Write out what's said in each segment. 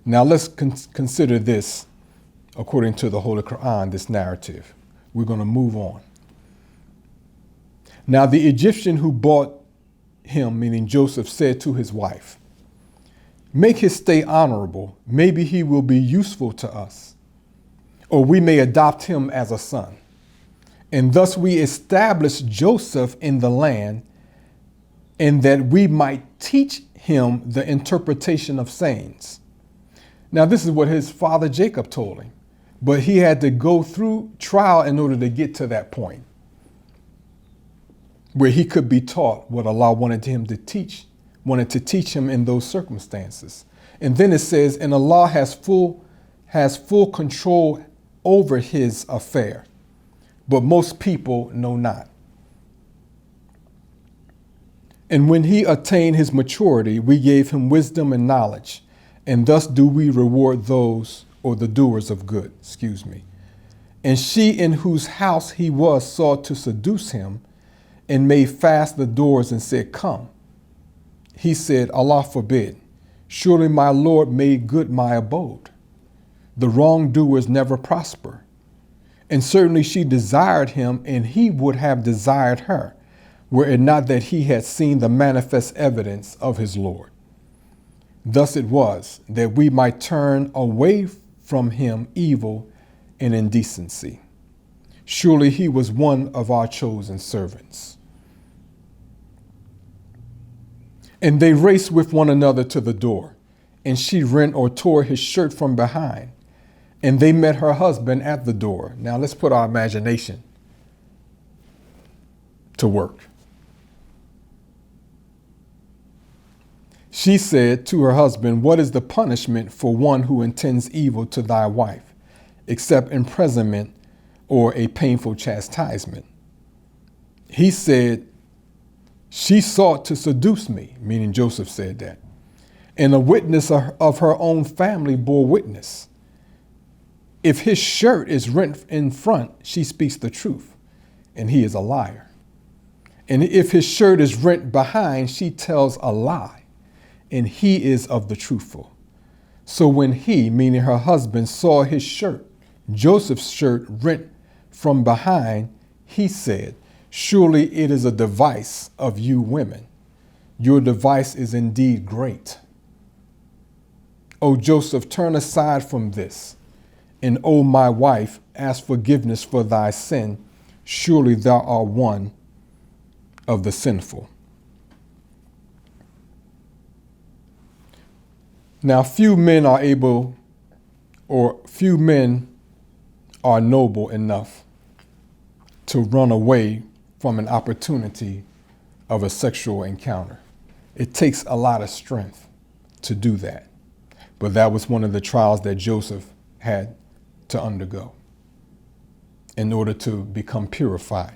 Now let's consider this according to the Holy Quran, this narrative. We're going to move on. Now the Egyptian who bought him, meaning Joseph, said to his wife, "Make his stay honorable. Maybe he will be useful to us, or we may adopt him as a son. And thus we establish Joseph in the land, and that we might teach him the interpretation of sayings." Now, this is what his father Jacob told him, but he had to go through trial in order to get to that point where he could be taught what Allah wanted to teach him in those circumstances. And then it says, and Allah has full control over his affair, but most people know not. And when he attained his maturity, we gave him wisdom and knowledge, and thus do we reward those, or the doers of good, And she in whose house he was sought to seduce him, and made fast the doors and said, "Come." He said, "Allah forbid. Surely my Lord made good my abode. The wrongdoers never prosper." And certainly she desired him, and he would have desired her, were it not that he had seen the manifest evidence of his Lord. Thus it was that we might turn away from him evil and indecency. Surely he was one of our chosen servants. And they raced with one another to the door, and she rent or tore his shirt from behind. And they met her husband at the door. Now let's put our imagination to work. She said to her husband, "What is the punishment for one who intends evil to thy wife, except imprisonment or a painful chastisement?" He said, "She sought to seduce me," meaning Joseph said that. "And a witness of her own family bore witness. If his shirt is rent in front, she speaks the truth, and he is a liar. And if his shirt is rent behind, she tells a lie, and he is of the truthful." So when he, meaning her husband, saw his shirt, Joseph's shirt, rent from behind, he said, "Surely it is a device of you women. Your device is indeed great. O Joseph, turn aside from this. And O my wife, ask forgiveness for thy sin. Surely thou art one of the sinful." Now, few men are noble enough to run away from an opportunity of a sexual encounter. It takes a lot of strength to do that. But that was one of the trials that Joseph had to undergo in order to become purified.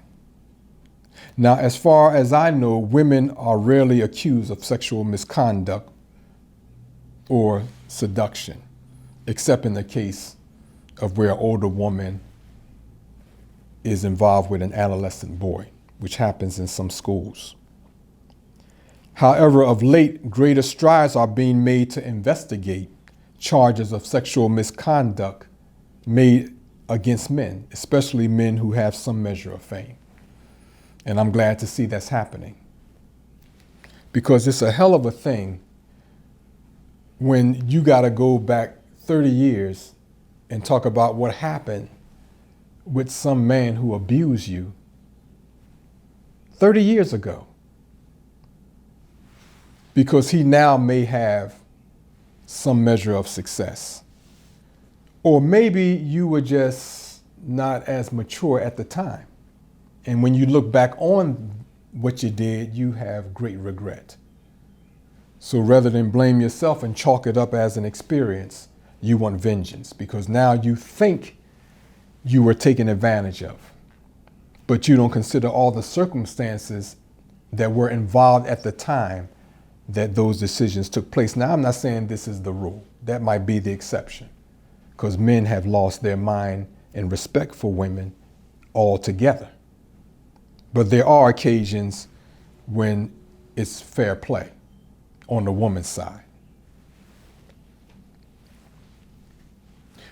Now, as far as I know, women are rarely accused of sexual misconduct or seduction, except in the case of where an older woman is involved with an adolescent boy, which happens in some schools. However, of late, greater strides are being made to investigate charges of sexual misconduct made against men, especially men who have some measure of fame. And I'm glad to see that's happening, because it's a hell of a thing when you got to go back 30 years and talk about what happened with some man who abused you 30 years ago, because he now may have some measure of success. Or maybe you were just not as mature at the time. And when you look back on what you did, you have great regret. So rather than blame yourself and chalk it up as an experience, you want vengeance, because now you think you were taken advantage of, but you don't consider all the circumstances that were involved at the time that those decisions took place. Now, I'm not saying this is the rule. That might be the exception, because men have lost their mind and respect for women altogether. But there are occasions when it's fair play on the woman's side.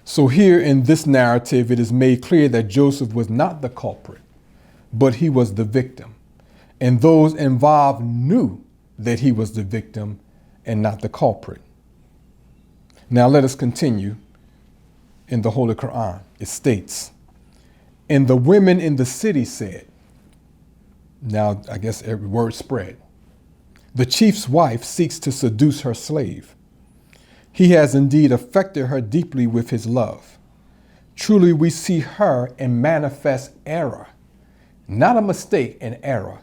So here in this narrative, it is made clear that Joseph was not the culprit, but he was the victim. And those involved knew that he was the victim and not the culprit. Now let us continue in the Holy Quran. It states, and the women in the city said, now I guess every word spread, the chief's wife seeks to seduce her slave. He has indeed affected her deeply with his love. Truly we see her in manifest error, not a mistake, an error.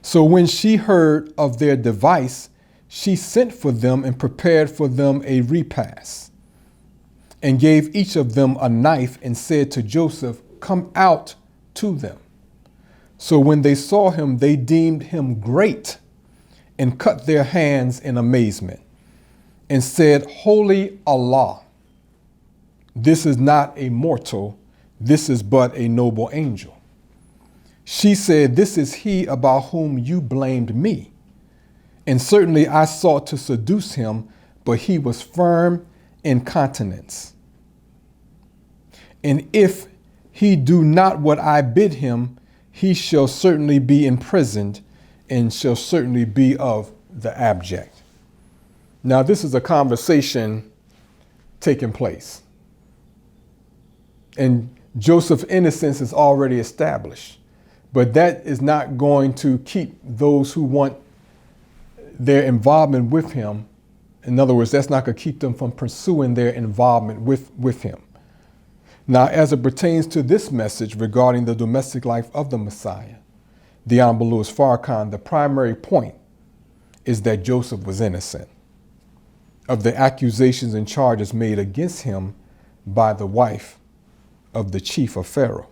So when she heard of their device, she sent for them and prepared for them a repast, and gave each of them a knife and said to Joseph, come out to them. So when they saw him, they deemed him great and cut their hands in amazement and said, Holy Allah, this is not a mortal, this is but a noble angel. She said, this is he about whom you blamed me. And certainly I sought to seduce him, but he was firm in continence. And if he do not what I bid him, he shall certainly be imprisoned and shall certainly be of the abject. Now, this is a conversation taking place. And Joseph's innocence is already established. But that is not going to keep those who want their involvement with him. In other words, that's not going to keep them from pursuing their involvement with him. Now, as it pertains to this message regarding the domestic life of the Messiah, the Honorable Louis Farrakhan, the primary point is that Joseph was innocent of the accusations and charges made against him by the wife of the chief of Pharaoh.